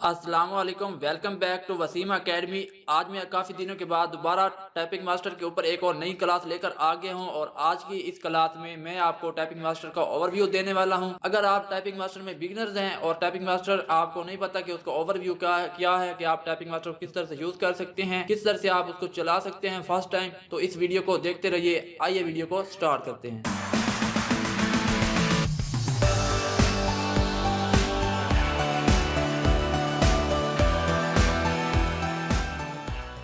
अस्सलाम वालेकुम, welcome back to Waseem Academy. आज मैं काफ़ी दिनों के बाद दोबारा टाइपिंग मास्टर के ऊपर एक और नई क्लास लेकर आ गया हूं और आज की इस क्लास में मैं आपको टाइपिंग मास्टर का ओवरव्यू देने वाला हूं। अगर आप टाइपिंग मास्टर में बिगिनर्स हैं और टाइपिंग मास्टर आपको नहीं पता कि उसका ओवरव्यू क्या है कि आप टाइपिंग मास्टर को किस तरह से यूज़ कर सकते हैं, किस तरह से आप उसको चला सकते हैं फर्स्ट टाइम, तो इस वीडियो को देखते रहिए। आइए वीडियो को स्टार्ट करते हैं।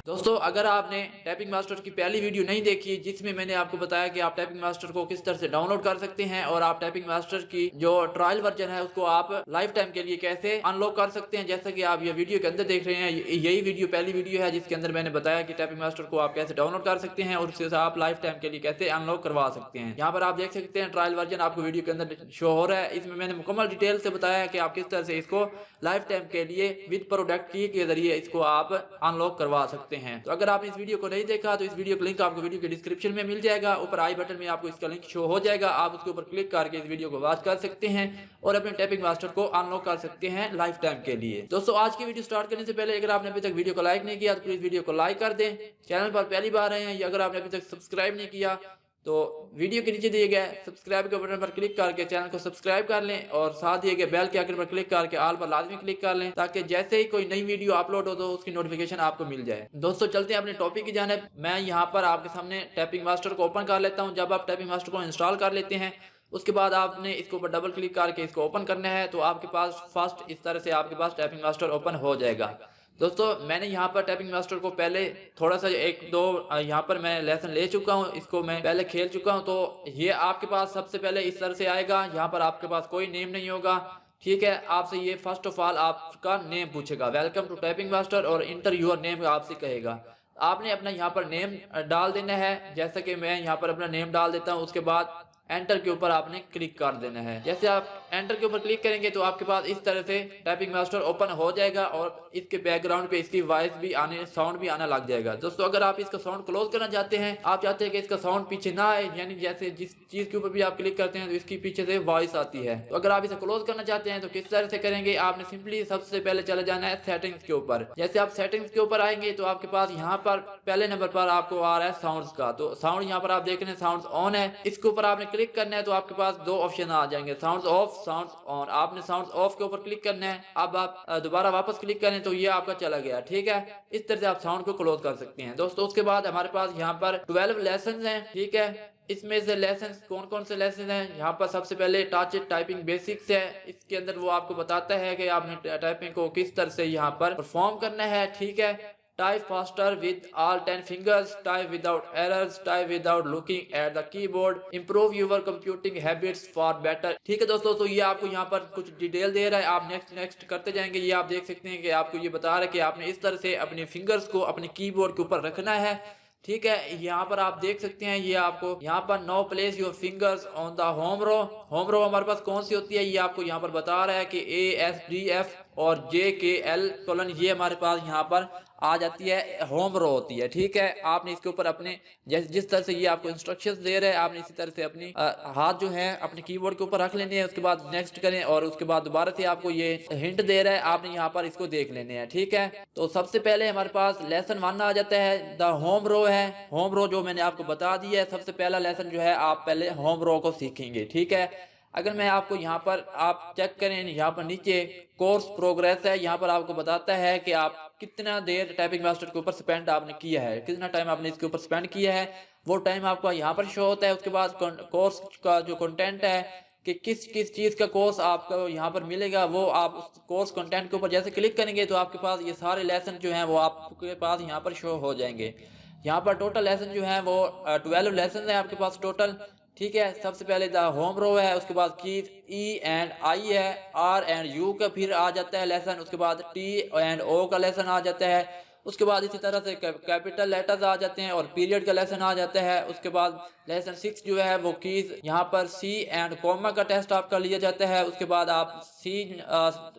दोस्तों, अगर आपने टाइपिंग मास्टर की पहली वीडियो नहीं देखी जिसमें मैंने आपको बताया कि आप टाइपिंग मास्टर को किस तरह से डाउनलोड कर सकते हैं और आप टाइपिंग मास्टर की जो ट्रायल वर्जन है उसको आप लाइफ टाइम के लिए कैसे अनलॉक कर सकते हैं, जैसा कि आप ये वीडियो के अंदर देख रहे हैं, यही वीडियो पहली वीडियो है जिसके अंदर मैंने बताया कि टाइपिंग मास्टर को आप कैसे डाउनलोड कर सकते हैं और उससे आप लाइफ टाइम के लिए कैसे अनलॉक करवा सकते हैं। यहाँ पर आप देख सकते हैं ट्रायल वर्जन आपको वीडियो के अंदर शो हो रहा है। इसमें मैंने मुकम्मल डिटेल से बताया है कि आप किस तरह से इसको लाइफ टाइम के लिए विद प्रोडक्ट की के जरिए इसको आप अनलॉक करवा सकते हैं। तो अगर आप इस वीडियो को नहीं देखा तो इस वीडियो का लिंक आपको वीडियो के डिस्क्रिप्शन में मिल जाएगा। ऊपर आई बटन में आपको इसका लिंक शो हो जाएगा, आप उसके ऊपर क्लिक करके इस वीडियो को वॉच कर सकते हैं और अपने टाइपिंग मास्टर को अनलॉक कर सकते हैं लाइफ टाइम के लिए। दोस्तों, आज की वीडियो स्टार्ट करने से पहले अगर आपने अभी तक वीडियो को लाइक नहीं किया तो प्लीज वीडियो को लाइक कर दें। चैनल पर पहली बार आए हैं या अगर आपने अभी तक सब्सक्राइब नहीं किया तो वीडियो के नीचे दिए गए सब्सक्राइब के बटन पर क्लिक करके चैनल को सब्सक्राइब कर लें और साथ दिए गए बेल के आइकन पर क्लिक करके ऑल पर लाजमी क्लिक कर लें ताकि जैसे ही कोई नई वीडियो अपलोड हो तो उसकी नोटिफिकेशन आपको मिल जाए। दोस्तों, चलते हैं अपने टॉपिक की जानिब। मैं यहाँ पर आपके सामने टाइपिंग मास्टर को ओपन कर लेता हूँ। जब आप टाइपिंग मास्टर को इंस्टॉल कर लेते हैं उसके बाद आपने इसके ऊपर डबल क्लिक करके इसको ओपन करना है तो आपके पास फर्स्ट इस तरह से आपके पास टाइपिंग मास्टर ओपन हो जाएगा। दोस्तों, मैंने यहाँ पर टाइपिंग मास्टर को पहले थोड़ा सा एक दो यहाँ पर मैं लेसन ले चुका हूँ, इसको मैं पहले खेल चुका हूँ। तो ये आपके पास सबसे पहले इस तरह से आएगा। यहाँ पर आपके पास कोई नेम नहीं होगा, ठीक है। आपसे ये फर्स्ट ऑफ ऑल आपका नेम पूछेगा, वेलकम टू टाइपिंग मास्टर और इंटर योर नेम आपसे कहेगा। आपने अपना यहाँ पर नेम डाल देना है, जैसा कि मैं यहाँ पर अपना नेम डाल देता हूँ। उसके बाद एंटर के ऊपर आपने क्लिक कर देना है। जैसे आप एंटर के ऊपर क्लिक करेंगे तो आपके पास इस तरह से टाइपिंग मास्टर ओपन हो जाएगा और इसके बैकग्राउंड पे इसकी वॉइस भी आने साउंड भी आना लग जाएगा। दोस्तों, अगर आप इसका साउंड क्लोज करना चाहते हैं, आप चाहते हैं कि इसका साउंड पीछे ना आए, यानी जैसे जिस चीज के ऊपर भी आप क्लिक करते हैं तो इसकी पीछे से वॉइस आती है, तो अगर आप इसे क्लोज करना चाहते हैं तो किस तरह से करेंगे, आपने सिंपली सबसे पहले चले जाना है सेटिंग्स के ऊपर। जैसे आप सेटिंग्स के ऊपर आएंगे तो आपके पास यहाँ पर पहले नंबर पर आपको आ रहा है साउंड का। तो साउंड यहाँ पर आप देख रहे हैं साउंड ऑन है, इसके ऊपर आपने क्लिक करना है तो आपके पास दो ऑप्शन आ जाएंगे, साउंड ऑफ, साउंड ऑन। आपने साउंड ऑफ के ऊपर क्लिक करना है। अब आप दोबारा वापस क्लिक करें तो ये आपका चला गया, ठीक है। इस तरह से आप साउंड को क्लोज कर सकते हैं। दोस्तों, उसके बाद हमारे पास यहाँ पर 12 लेसन हैं, ठीक है। इसमें से लेसन कौन कौन से लेसन हैं, यहाँ पर सबसे पहले टच टाइपिंग बेसिक्स है। इसके अंदर वो आपको बताता है कि आपने टाइपिंग को किस तरह से यहाँ पर परफॉर्म करना है, ठीक है। Type faster with all 10 fingers, type without errors, type without looking at the keyboard, improve your computing habits for better, ठीक है। दोस्तों, तो ये आपको यहाँ पर कुछ डिटेल दे रहा है, आप नेक्स्ट नेक्स्ट करते जाएंगे। ये आप देख सकते हैं कि आपको ये बता रहा है कि आपने इस तरह से अपने फिंगर्स को अपने कीबोर्ड के ऊपर रखना है, ठीक है। यहाँ पर आप देख सकते हैं, ये आपको यहाँ पर no place your fingers on the home row. Home row हमारे पास कौन सी होती है ये आपको यहाँ पर बता रहा है कि ASDF और JKL कोलन ये हमारे पास यहाँ पर आ जाती है, होम रो होती है, ठीक है। आपने इसके ऊपर अपने जिस तरह से ये आपको इंस्ट्रक्शंस दे रहे हैं, आपने इसी तरह से अपनी हाथ जो है अपने कीबोर्ड के ऊपर रख लेने हैं। उसके बाद नेक्स्ट करें और उसके बाद दोबारा से आपको ये हिंट दे रहा है, आपने यहाँ पर इसको देख लेने हैं, ठीक है। तो सबसे पहले हमारे पास लेसन 1 आ जाता है, द होम रो है। होम रो जो मैंने आपको बता दिया है, सबसे पहला लेसन जो है आप पहले होम रो को सीखेंगे, ठीक है। अगर मैं आपको यहाँ पर आप चेक करें, यहाँ पर नीचे कोर्स प्रोग्रेस है, यहाँ पर आपको बताता है कि आप कितना देर टाइपिंग मास्टर के ऊपर स्पेंड आपने किया है, कितना टाइम आपने इसके ऊपर स्पेंड किया है, वो टाइम आपको यहाँ पर शो होता है। उसके बाद कोर्स का जो कंटेंट है कि किस किस चीज़ का कोर्स आपको यहाँ पर मिलेगा, वो आप उस कोर्स कंटेंट के ऊपर जैसे क्लिक करेंगे तो आपके पास ये सारे लेसन जो हैं वो आपके पास यहाँ पर शो हो जाएंगे। यहाँ पर टोटल लेसन जो है वो 12 लेसन है आपके पास टोटल, ठीक है। सबसे पहले द होम रो है, उसके बाद कीज E&I है, R&U का फिर आ जाता है लेसन, उसके बाद T&O का लेसन आ जाता है। उसके बाद इसी तरह से कैपिटल लेटर्स आ जाते हैं और पीरियड का लेसन आ जाता है। उसके बाद लेसन 6 जो है वो कीज यहाँ पर C एंड कॉमा का टेस्ट आपका लिया जाता है। उसके बाद आप C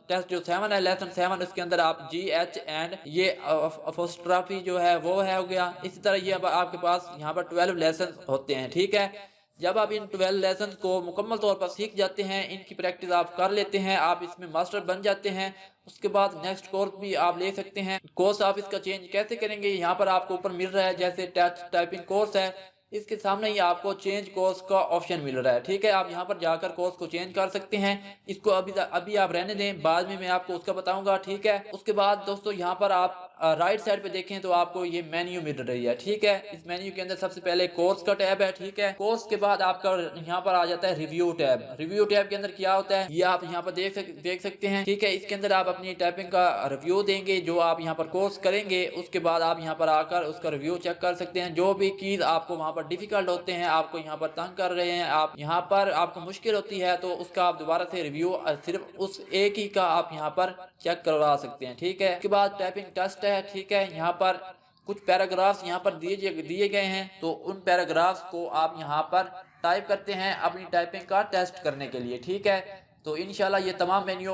टेस्ट जो 7 है, लेसन 7, उसके अंदर आप GH एंड ये अपोस्ट्रॉफी जो है वो है हो गया। इसी तरह ये आपके पास यहाँ पर 12 लेसन होते हैं, ठीक है। जब आप इन 12 लेसन को मुकम्मल तौर पर सीख जाते हैं, इनकी प्रैक्टिस आप कर लेते हैं, आप इसमें मास्टर बन जाते हैं, उसके बाद नेक्स्ट कोर्स भी आप ले सकते हैं। कोर्स आप इसका चेंज कैसे करेंगे, यहाँ पर आपको ऊपर मिल रहा है जैसे टाइपिंग कोर्स है, इसके सामने ही आपको चेंज कोर्स का ऑप्शन मिल रहा है। ठीक है, आप यहाँ पर जाकर कोर्स को चेंज कर सकते हैं। इसको अभी आप रहने दें, बाद में मैं आपको उसका बताऊंगा। ठीक है, उसके बाद दोस्तों यहाँ पर आप राइट साइड पे देखें तो आपको ये मेन्यू मिल रही है। ठीक है, इस मेन्यू के अंदर सबसे पहले कोर्स का टैब है। ठीक है, कोर्स के बाद आपका यहाँ पर आ जाता है रिव्यू टैब। रिव्यू टैब के अंदर क्या होता है ये आप यहाँ पर देख सकते हैं। ठीक है, इसके अंदर आप अपनी टाइपिंग का रिव्यू देंगे, जो आप यहाँ पर कोर्स करेंगे उसके बाद आप यहाँ पर आकर उसका रिव्यू चेक कर सकते हैं। जो भी कीज आपको वहाँ पर डिफिकल्ट होते हैं, आपको यहाँ पर तंग कर रहे हैं, आप यहाँ पर आपको मुश्किल होती है, तो उसका आप दोबारा से रिव्यू सिर्फ उस एक ही का आप यहाँ पर चेक करवा सकते हैं। ठीक है, उसके बाद टाइपिंग टेस्ट है। ठीक है, यहाँ पर कुछ पैराग्राफ्स यहाँ पर दिए गए हैं, तो उन पैराग्राफ्स को आप यहाँ पर टाइप करते हैं अपनी टाइपिंग का टेस्ट करने के लिए। ठीक है, तो इंशाल्लाह ये तमाम मेन्यू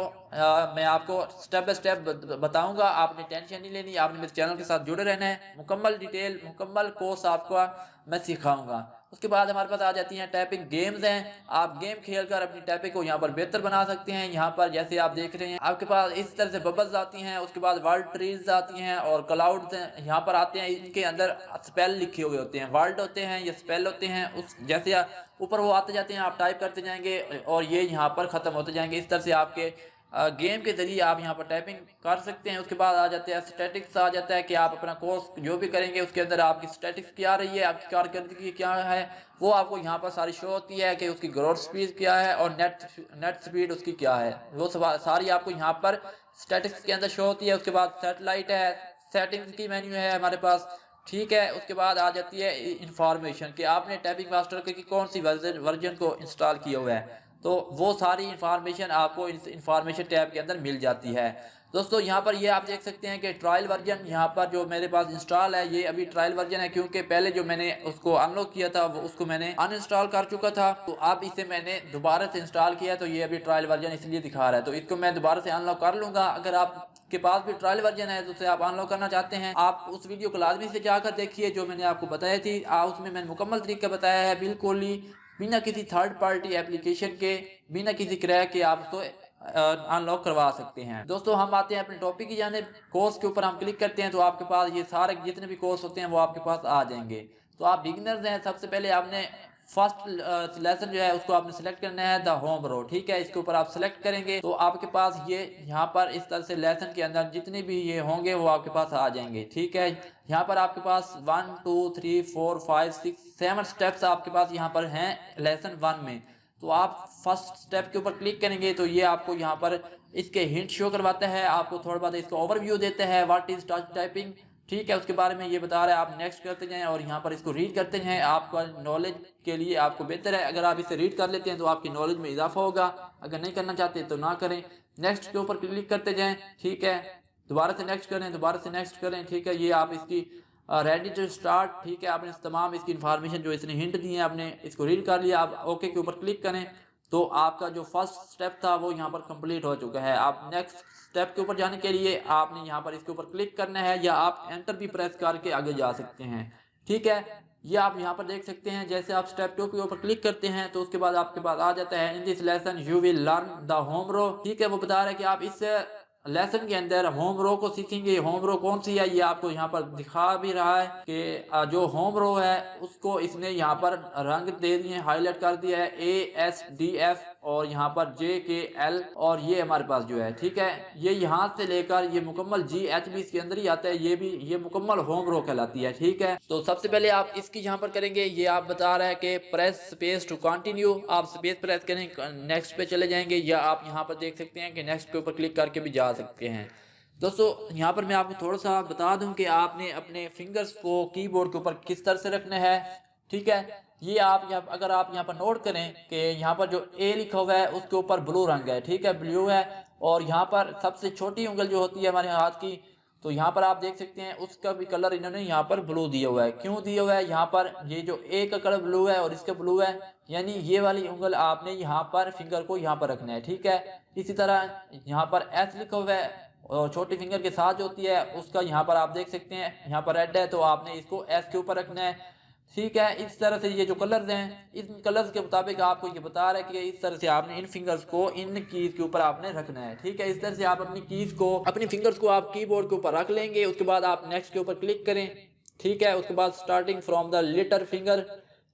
मैं आपको स्टेप बाय स्टेप बताऊंगा। आपने टेंशन नहीं लेनी, आपने मेरे चैनल के साथ जुड़े रहना है। मुकम्मल डिटेल, मुकम्मल कोर्स आपका मैं सिखाऊंगा। उसके बाद हमारे पास आ जाती हैं टाइपिंग गेम्स हैं। आप गेम खेलकर अपनी टाइपिंग को यहाँ पर बेहतर बना सकते हैं। यहाँ पर जैसे आप देख रहे हैं आपके पास इस तरह से बबल्स आती हैं, उसके बाद वर्ड ट्रीज आती हैं और क्लाउड्स यहाँ पर आते हैं। इनके अंदर स्पेल लिखे हुए होते हैं, वर्ड होते हैं या स्पेल होते हैं। उस जैसे ऊपर वो आते जाते हैं, आप टाइप करते जाएंगे और ये यहाँ पर ख़त्म होते जाएंगे। इस तरह से आपके गेम के जरिए आप यहाँ पर टाइपिंग कर सकते हैं। उसके बाद आ जाते हैं स्टैटिक्स, आ जाता है कि आप अपना कोर्स जो भी करेंगे उसके अंदर आपकी स्टैटिक्स क्या आ रही है, आपकी कारकर्दगी क्या है, वो आपको यहाँ पर सारी शो होती है कि उसकी ग्रोथ स्पीड क्या है और नेट स्पीड उसकी क्या है, वो सारी आपको यहाँ पर स्टैटिक्स के अंदर शो होती है। उसके बाद सैटेलाइट है, सेटिंग्स की मेन्यू है हमारे पास। ठीक है, उसके बाद आ जाती है इंफॉर्मेशन कि आपने टाइपिंग मास्टर की कौन सी वर्जन को इंस्टॉल किया हुआ है, तो वो सारी इंफॉर्मेशन आपको इस इंफॉर्मेशन टैब के अंदर मिल जाती है। दोस्तों यहाँ पर ये आप देख सकते हैं कि ट्रायल वर्जन यहाँ पर जो मेरे पास इंस्टॉल है, ये अभी ट्रायल वर्जन है, क्योंकि पहले जो मैंने उसको अनलॉक किया था वो उसको मैंने अनइंस्टॉल कर चुका था। तो अब इसे मैंने दोबारा से इंस्टॉल किया, तो ये अभी ट्रायल वर्जन इसलिए दिखा रहा है। तो इसको मैं दोबारा से अनलॉक कर लूँगा। अगर आप के पास भी ट्रायल वर्जन है तो उसे आप अनलॉक करना चाहते हैं, आप उस वीडियो को लाजमी से जाकर देखिए जो मैंने आपको बताई थी। उसमें मैंने मुकम्मल तरीका बताया है, बिल्कुल ही बिना किसी थर्ड पार्टी एप्लीकेशन के, बिना किसी क्रैक के आप उसको अनलॉक करवा सकते हैं। दोस्तों हम आते हैं अपने टॉपिक की जानिब। कोर्स के ऊपर हम क्लिक करते हैं तो आपके पास ये सारे जितने भी कोर्स होते हैं वो आपके पास आ जाएंगे। तो आप बिगिनर्स हैं, सबसे पहले आपने फर्स्ट लेसन जो है उसको आपने सेलेक्ट करना है, द होम रो। ठीक है, इसके ऊपर आप सेलेक्ट करेंगे तो आपके पास ये यहाँ पर इस तरह से लेसन के अंदर जितने भी ये होंगे वो आपके पास आ जाएंगे। ठीक है, यहाँ पर आपके पास 1 2 3 4 5 6 7 स्टेप्स आपके पास यहाँ पर हैं लेसन 1 में। तो आप फर्स्ट स्टेप के ऊपर क्लिक करेंगे तो ये आपको यहाँ पर इसके हिंट शो करवाता है, आपको थोड़ा बहुत इसका ओवरव्यू देता है, व्हाट इज टच टाइपिंग। ठीक है, उसके बारे में ये बता रहा है, आप नेक्स्ट करते जाएं और यहाँ पर इसको रीड करते जाएं। आपका नॉलेज के लिए आपको बेहतर है, अगर आप इसे रीड कर लेते हैं तो आपकी नॉलेज में इजाफा होगा, अगर नहीं करना चाहते तो ना करें। नेक्स्ट के ऊपर क्लिक करते जाएं। ठीक है, दोबारा से नेक्स्ट करें, दोबारा से नेक्स्ट करें। ठीक है, ये आप इसकी रेडी टू स्टार्ट। ठीक है, आपने तमाम इसकी इन्फॉर्मेशन जो इसने हिंट दी है आपने इसको रीड कर लिया। आप ओके के ऊपर क्लिक करें तो आपका जो फर्स्ट स्टेप था वो यहाँ पर कंप्लीट हो चुका है। आप नेक्स्ट स्टेप के ऊपर जाने के लिए आपने यहाँ पर इसके ऊपर क्लिक करना है, या आप एंटर भी प्रेस करके आगे जा सकते हैं। ठीक है, ये आप यहाँ पर देख सकते हैं। जैसे आप स्टेप 2 के ऊपर क्लिक करते हैं तो उसके बाद आपके पास आ जाता है in this lesson you will learn the home row. ठीक है, वो बता रहा है कि आप इस लेसन के अंदर होम रो को सीखेंगे। होम रो कौन सी है ये आपको यहाँ पर दिखा भी रहा है कि जो होम रो है उसको इसने यहाँ पर रंग दे दिए, हाईलाइट कर दिया है ASDF और यहाँ पर JKL, और ये हमारे पास जो है। ठीक है, ये यहाँ से लेकर ये मुकम्मल GH भी इसके अंदर ही आता है, ये मुकम्मल होम रो कहलाती है। ठीक है, तो सबसे पहले आप इसकी यहाँ पर करेंगे, ये आप बता रहा है कि प्रेस स्पेस टू कंटिन्यू। आप स्पेस प्रेस करें, नेक्स्ट पे चले जाएंगे, या आप यहाँ पर देख सकते हैं कि नेक्स्ट के ऊपर क्लिक करके भी जा सकते हैं। दोस्तों यहाँ पर मैं आपको थोड़ा सा बता दूं कि आपने अपने फिंगर्स को कीबोर्ड के ऊपर किस तरह से रखना है। ठीक है, ये आप अगर आप यहाँ पर नोट करें कि यहाँ पर जो A लिखा हुआ है उसके ऊपर ब्लू रंग है। ठीक है, ब्लू है, और यहाँ पर सबसे छोटी उंगल जो होती है हमारे हाथ की, तो यहाँ पर आप देख सकते हैं उसका भी कलर इन्होंने यहाँ पर ब्लू दिया हुआ है। क्यों दिया हुआ है, यहाँ पर ये जो A का कलर ब्लू है और इसका ब्लू है, यानी ये वाली उंगल आपने यहाँ पर फिंगर को यहाँ पर रखना है। ठीक है, इसी तरह यहाँ पर S लिखा हुआ है और छोटी फिंगर के साथ जो होती है उसका यहाँ पर आप देख सकते हैं यहाँ पर रेड है, तो आपने इसको S के ऊपर रखना है। ठीक है। इस तरह से ये जो कलर्स हैं, इन कलर्स के मुताबिक आपको ये बता रहा है कि इस तरह से आपने इन फिंगर्स को इन कीज के ऊपर आपने रखना है। ठीक है, इस तरह से आप अपनी कीज को, अपनी फिंगर्स को आप कीबोर्ड के ऊपर रख लेंगे। उसके बाद आप नेक्स्ट के ऊपर क्लिक करें। ठीक है, उसके बाद starting from the little finger,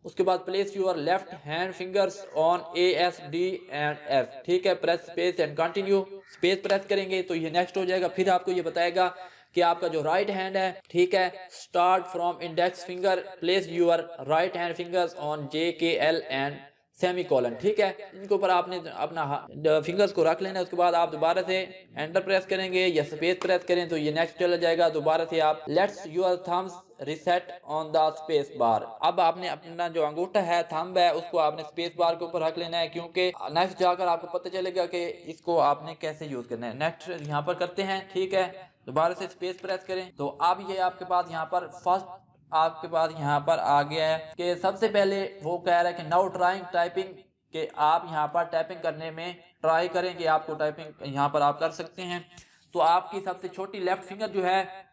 उसके बाद place your left hand fingers on ASD and F। ठीक है, press space and continue. Space press करेंगे तो ये नेक्स्ट हो जाएगा। फिर आपको ये बताएगा कि आपका जो राइट हैंड है, ठीक है, start from index finger, place your right hand fingers on JKL and semicolon. ठीक है, इनके ऊपर आपने अपना फिंगर्स को रख लेना है। उसके बाद आप दोबारा से एंटर प्रेस करेंगे या स्पेस प्रेस करें तो ये नेक्स्ट चला जाएगा। दोबारा से आप let's your thumbs reset on the space बार। अब आपने अपना जो अंगूठा है, थंब है, उसको आपने स्पेस बार के ऊपर रख लेना है, क्योंकि नेक्स्ट जाकर आपको पता चलेगा कि इसको आपने कैसे यूज करना है। नेक्स्ट यहाँ पर करते हैं। ठीक है, दोबारा से स्पेस प्रेस करें तो अब ये आपके पास यहाँ पर फर्स्ट आपके पास यहाँ पर आ गया है कि सबसे पहले वो कह रहा है कि नाउ ट्राइंग टाइपिंग, कि आप यहाँ पर टाइपिंग करने में ट्राई करें कि आपको टाइपिंग यहाँ पर आप कर सकते हैं। तो आपकी सबसे छोटी लेफ्ट फिंगर जो है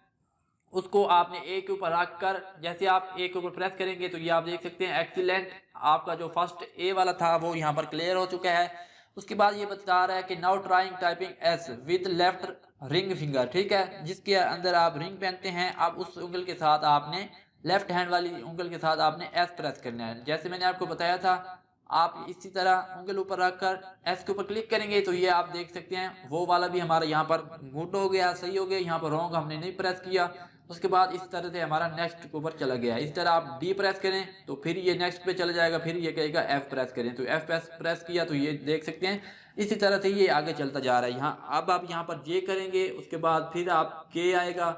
उसको आपने ए के ऊपर रख कर, जैसे आप ए के ऊपर प्रेस करेंगे तो ये आप देख सकते हैं एक्सीलेंट, आपका जो फर्स्ट ए वाला था वो यहाँ पर क्लियर हो चुका है। उसके बाद ये बता रहा है कि now trying typing S with left ring finger. ठीक है, जिसके अंदर आप रिंग पहनते हैं, अब उस उंगल के साथ आपने लेफ्ट हैंड वाली उंगल के साथ आपने एस प्रेस करना है। जैसे मैंने आपको बताया था, आप इसी तरह उंगल ऊपर रखकर एस के ऊपर क्लिक करेंगे तो ये आप देख सकते हैं वो वाला भी हमारा यहाँ पर गुड हो गया, सही हो गया। यहाँ पर रॉन्ग हमने नहीं प्रेस किया। उसके बाद इस तरह से हमारा नेक्स्ट के ऊपर चला गया। इस तरह आप डी प्रेस करें तो फिर ये नेक्स्ट पे चला जाएगा। फिर ये कहेगा एफ प्रेस करें तो एफ प्रेस किया तो ये देख सकते हैं इसी तरह से ये आगे चलता जा रहा है। यहाँ अब आप यहाँ पर जे करेंगे, उसके बाद फिर आप के आएगा,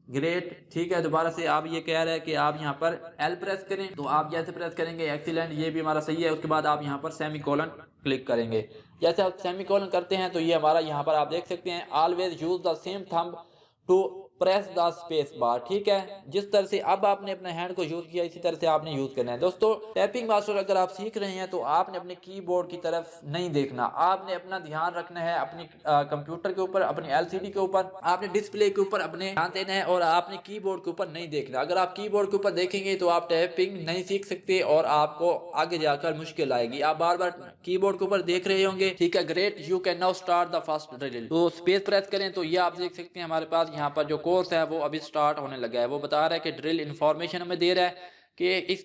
ग्रेट। ठीक है, दोबारा से आप ये कह रहे हैं कि आप यहाँ पर एल प्रेस करें तो आप जैसे प्रेस करेंगे एक्सीलेंट, ये भी हमारा सही है। उसके बाद आप यहाँ पर सेमीकोलन क्लिक करेंगे। जैसे आप सेमीकोलन करते हैं तो ये हमारा यहाँ पर आप देख सकते हैं always use the same thumb to press the space bar. ठीक है, जिस तरह से अब आपने अपने हैंड को यूज किया इसी तरह से आपने यूज करना है। दोस्तों, टाइपिंग मास्टर अगर आप सीख रहे हैं तो आपने अपने कीबोर्ड की तरफ नहीं देखना, आपने अपना ध्यान रखना है अपनी कंप्यूटर के ऊपर, अपनी LCD के ऊपर, आपने डिस्प्ले के ऊपर अपने ध्यान देना है और आपने कीबोर्ड के ऊपर नहीं देखना। अगर आप कीबोर्ड के ऊपर देखेंगे तो आप टाइपिंग नहीं सीख सकते और आपको आगे जाकर मुश्किल आएगी। आप बार बार कीबोर्ड के ऊपर देख रहे होंगे। ठीक है, great, you can now start the first drill. तो स्पेस प्रेस करें तो ये आप देख सकते हैं हमारे पास यहाँ पर जो कोर्स है वो अभी स्टार्ट होने लगा है। वो बता रहा है कि ड्रिल इंफॉर्मेशन हमें दे रहा है कि इस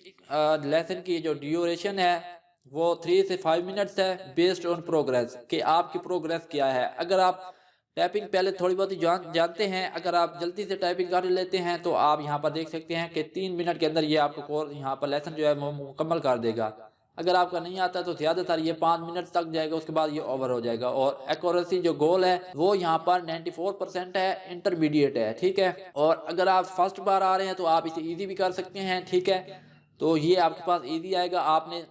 लेसन की जो ड्यूरेशन है वो 3 से 5 मिनट्स है, बेस्ड ऑन प्रोग्रेस, कि आपकी प्रोग्रेस क्या है। अगर आप टाइपिंग पहले थोड़ी बहुत ही जानते हैं, अगर आप जल्दी से टाइपिंग कर लेते हैं तो आप यहाँ पर देख सकते हैं कि 3 मिनट के अंदर ये आपको कोर्स यहाँ पर लेसन जो है वो मुकम्मल कर देगा। अगर आपका नहीं आता तो ज़्यादातर ये 5 मिनट तक जाएगा, उसके बाद ये ओवर हो जाएगा। और एक्यूरेसी जो गोल है वो यहाँ पर 94% है, इंटरमीडिएट है। ठीक है, और अगर आप फर्स्ट बार आ रहे हैं तो आप इसे इजी भी कर सकते हैं। ठीक है, तो ये आपके पास इजी आएगा। आपने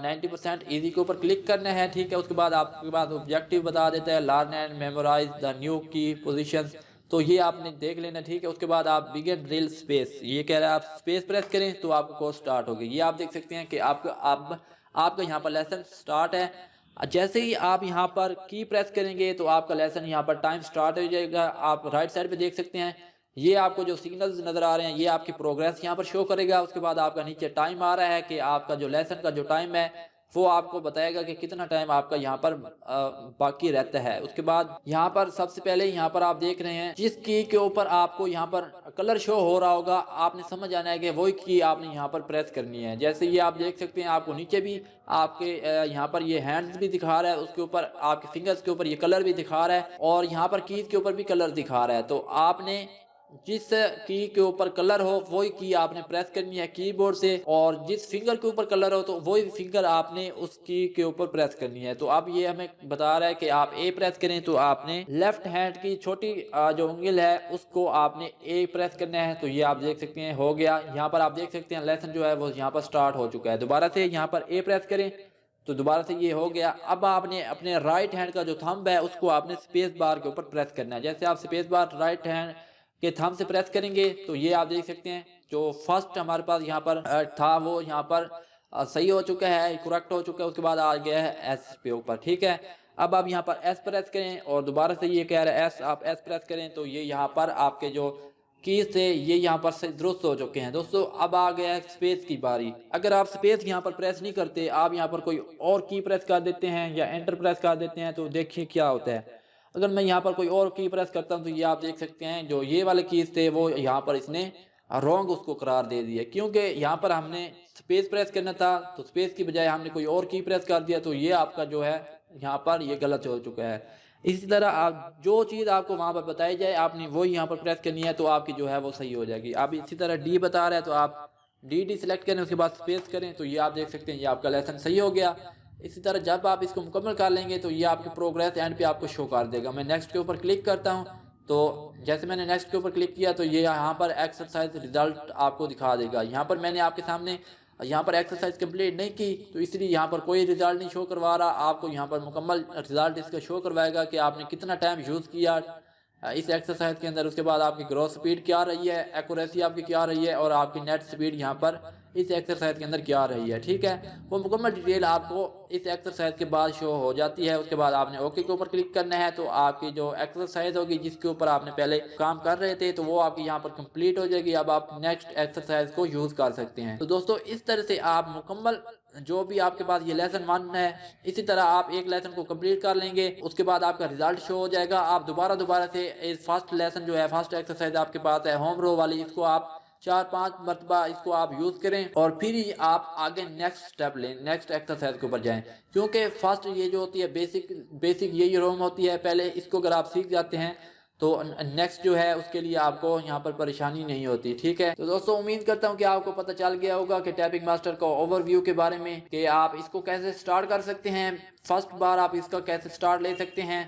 90% इजी के ऊपर क्लिक करना है। ठीक है, उसके बाद आपके पास ऑब्जेक्टिव बता देता है learn and memorize the new key positions, तो ये आपने देख लेना। ठीक है, उसके बाद आप बिगिन ड्रिल स्पेस, ये कह रहा है आप स्पेस प्रेस करें तो आपको कोर्स स्टार्ट होगी। ये आप देख सकते हैं कि आपका यहाँ पर लेसन स्टार्ट है। जैसे ही आप यहाँ पर की प्रेस करेंगे तो आपका लेसन यहाँ पर टाइम स्टार्ट हो जाएगा। आप राइट साइड पे देख सकते हैं ये आपको जो सिग्नल्स नज़र आ रहे हैं ये आपकी प्रोग्रेस यहाँ पर शो करेगा। उसके बाद आपका नीचे टाइम आ रहा है कि आपका जो लेसन का जो टाइम है वो आपको बताएगा कि कितना टाइम आपका यहाँ पर बाकी रहता है। उसके बाद यहाँ पर सबसे पहले यहाँ पर आप देख रहे हैं जिस की के ऊपर आपको यहाँ पर कलर शो हो रहा होगा, आपने समझ आना है कि वही की आपने यहाँ पर प्रेस करनी है। जैसे ये आप देख सकते हैं आपको नीचे भी आपके यहाँ पर ये हैंड्स भी दिखा रहा है, उसके ऊपर आपके फिंगर्स के ऊपर ये कलर भी दिखा रहा है और यहाँ पर कीज के ऊपर भी कलर दिखा रहा है। तो आपने जिस की के ऊपर कलर हो वही की आपने प्रेस करनी है कीबोर्ड से, और जिस फिंगर के ऊपर कलर हो तो वही फिंगर आपने उस की के ऊपर प्रेस करनी है। तो अब ये हमें बता रहा है कि आप ए प्रेस करें तो आपने लेफ्ट हैंड की छोटी जो उंगल है उसको आपने ए प्रेस करना है। तो ये आप देख सकते हैं हो गया। यहाँ पर आप देख सकते हैं लेसन जो है वो यहाँ पर स्टार्ट हो चुका है। दोबारा से यहाँ पर ए प्रेस करें तो दोबारा से ये हो गया। अब आपने अपने राइट हैंड का जो थंब है उसको आपने स्पेस बार के ऊपर प्रेस करना है। जैसे आप स्पेस बार राइट हैंड के थंब से प्रेस करेंगे तो ये आप देख सकते हैं जो फर्स्ट हमारे पास यहाँ पर था वो यहाँ पर सही हो चुका है, करेक्ट हो चुका है। उसके बाद आ गया है एस पे ऊपर। ठीक है, अब आप यहाँ पर एस प्रेस करें और दोबारा से ये कह रहा है एस, आप एस प्रेस करें तो ये यहाँ पर आपके जो कीज थे ये यहाँ पर से दुरुस्त हो चुके हैं। दोस्तों अब आ गया है स्पेस की बारी। अगर आप स्पेस यहाँ पर प्रेस नहीं करते, आप यहाँ पर कोई और की प्रेस कर देते हैं या एंटर प्रेस कर देते हैं, तो देखिए क्या होता है। अगर मैं यहाँ पर कोई और की प्रेस करता हूँ तो ये आप देख सकते हैं जो ये वाले कीज थे वो यहाँ पर इसने रॉन्ग उसको करार दे दिया, क्योंकि यहाँ पर हमने स्पेस प्रेस करना था तो स्पेस की बजाय हमने कोई और की प्रेस कर दिया, तो ये आपका जो है यहाँ पर ये गलत हो चुका है। इसी तरह आप जो चीज़ आपको वहाँ पर बताई जाए आपने वो यहाँ पर प्रेस करनी है, तो आपकी जो है वो सही हो जाएगी। आप इसी तरह डी बता रहे हैं तो आप डी सेलेक्ट करें, उसके बाद स्पेस करें, तो ये आप देख सकते हैं ये आपका लेसन सही हो गया। इसी तरह जब आप इसको मुकम्मल कर लेंगे तो ये आपकी प्रोग्रेस एंड पे आपको शो कर देगा। मैं नेक्स्ट के ऊपर क्लिक करता हूँ, तो जैसे मैंने नेक्स्ट के ऊपर क्लिक किया तो ये यहाँ पर एक्सरसाइज रिजल्ट आपको दिखा देगा। यहाँ पर मैंने आपके सामने यहाँ पर एक्सरसाइज कंप्लीट नहीं की तो इसलिए यहाँ पर कोई रिजल्ट नहीं शो करवा रहा। आपको यहाँ पर मुकम्मल रिजल्ट इसका शो करवाएगा कि आपने कितना टाइम यूज़ किया इस एक्सरसाइज के अंदर। उसके बाद आपकी ग्रोथ स्पीड क्या रही है, एक्यूरेसी आपकी क्या रही है और आपकी नेट स्पीड यहाँ पर इस एक्सरसाइज के अंदर क्या रही है। ठीक है, वो मुकम्मल डिटेल आपको इस एक्सरसाइज के बाद शो हो जाती है। उसके बाद आपने ओके के ऊपर क्लिक करना है, तो आपकी जो एक्सरसाइज होगी जिसके ऊपर आपने पहले काम कर रहे थे तो वो आपकी यहाँ पर कंप्लीट हो जाएगी। अब आप नेक्स्ट एक्सरसाइज को यूज़ कर सकते हैं। तो दोस्तों इस तरह से आप मुकम्मल जो भी आपके पास ये लेसन 1 है, इसी तरह आप एक लेसन को कंप्लीट कर लेंगे, उसके बाद आपका रिजल्ट शो हो जाएगा। आप दोबारा से फर्स्ट लेसन जो है, फर्स्ट एक्सरसाइज आपके पास है होम रो वाली, इसको आप 4-5 मरतबा इसको आप यूज़ करें और फिर ही आप आगे नेक्स्ट स्टेप लें, नेक्स्ट एक्सरसाइज के ऊपर जाएं। क्योंकि फर्स्ट ये जो होती है बेसिक यही रोम होती है, पहले इसको अगर आप सीख जाते हैं तो नेक्स्ट जो है उसके लिए आपको यहाँ पर परेशानी नहीं होती। ठीक है, तो दोस्तों उम्मीद करता हूँ कि आपको पता चल गया होगा कि टाइपिंग मास्टर का ओवरव्यू के बारे में, कि आप इसको कैसे स्टार्ट कर सकते हैं, फर्स्ट बार आप इसका कैसे स्टार्ट ले सकते हैं।